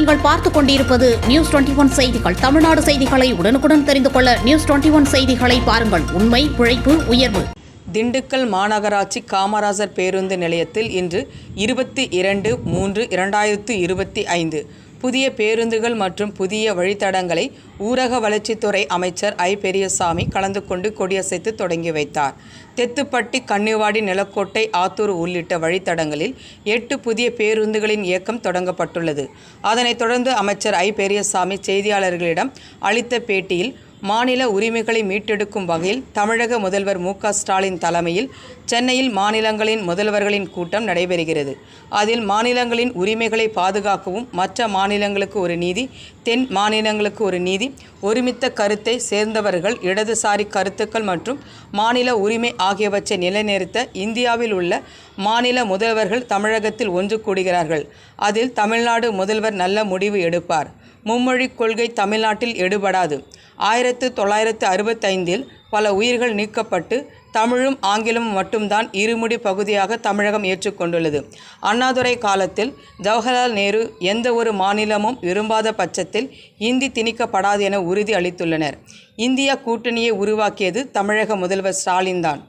நீங்கள் பார்த்துக் கொண்டிருப்பது நியூஸ் 21 செய்திகள். தமிழ்நாடு செய்திகளை உடனுக்குடன் தெரிந்து கொள்ள நியூஸ் 21 செய்திகளை பாருங்கள். உண்மை, உழைப்பு, உயர்வு. திண்டுக்கல் மாநகராட்சி காமராஜர் பேருந்து நிலையத்தில் இன்று 22/3/2025 புதிய பேருந்துகள் மற்றும் புதிய வழித்தடங்களை ஊரக வளர்ச்சித்துறை அமைச்சர் ஐ. பெரியசாமி கலந்து கொண்டு கொடியசைத்து தொடங்கி வைத்தார். தெத்துப்பட்டி, கன்னிவாடி, நிலக்கோட்டை, ஆத்தூர் உள்ளிட்ட வழித்தடங்களில் 8 புதிய பேருந்துகளின் இயக்கம் தொடங்கப்பட்டுள்ளது. அதனைத் தொடர்ந்து அமைச்சர் ஐ. பெரியசாமி செய்தியாளர்களிடம் அளித்த பேட்டியில், மாநில உரிமைகளை மீட்டெடுக்கும் வகையில் தமிழக முதல்வர் மு. க. ஸ்டாலின் தலைமையில் சென்னையில் மாநிலங்களின் முதல்வர்களின் கூட்டம் நடைபெறுகிறது. அதில் மாநிலங்களின் உரிமைகளை பாதுகாக்கவும், மற்ற மாநிலங்களுக்கு ஒரு நீதி, தென் மாநிலங்களுக்கு ஒரு நீதி, ஒருமித்த கருத்தை சேர்ந்தவர்கள், இடதுசாரி கருத்துக்கள் மற்றும் மாநில உரிமை ஆகியவற்றை நிலைநிறுத்த இந்தியாவில் உள்ள மாநில முதல்வர்கள் தமிழகத்தில் ஒன்று கூடுகிறார்கள். அதில் தமிழ்நாடு முதல்வர் நல்ல முடிவு எடுப்பார். மும்மொழிக் கொள்கை தமிழ்நாட்டில் எடுபடாது. 1965 பல உயிர்கள் நீக்கப்பட்டு தமிழும் ஆங்கிலமும் மட்டும்தான் இருமுடி பகுதியாக தமிழகம் ஏற்றுக்கொண்டுள்ளது. அண்ணாதுரை காலத்தில் ஜவஹர்லால் நேரு எந்த ஒரு மாநிலமும் விரும்பாத பட்சத்தில் இந்தி திணிக்கப்படாது என உறுதி அளித்துள்ளனர். இந்தியா கூட்டணியை உருவாக்கியது தமிழக முதல்வர் ஸ்டாலின் தான்.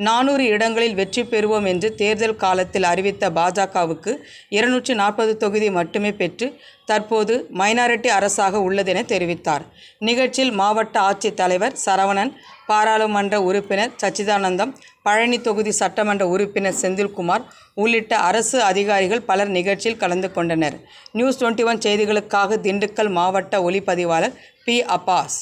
400 இடங்களில் வெற்றி பெறுவோம் என்று தேர்தல் காலத்தில் அறிவித்த பாஜகவுக்கு 240 தொகுதி மட்டுமே பெற்று தற்போது மைனாரிட்டி அரசாக உள்ளதென தெரிவித்தார். நிகழ்ச்சியில் மாவட்ட ஆட்சித்தலைவர் சரவணன், பாராளுமன்ற உறுப்பினர் சச்சிதானந்தம், பழனி தொகுதி சட்டமன்ற உறுப்பினர் செந்தில்குமார் உள்ளிட்ட அரசு அதிகாரிகள் பலர் நிகழ்ச்சியில் கலந்து கொண்டனர். நியூஸ் 21 செய்திகளுக்காக திண்டுக்கல் மாவட்ட ஒளிப்பதிவாளர் பி. அப்பாஸ்.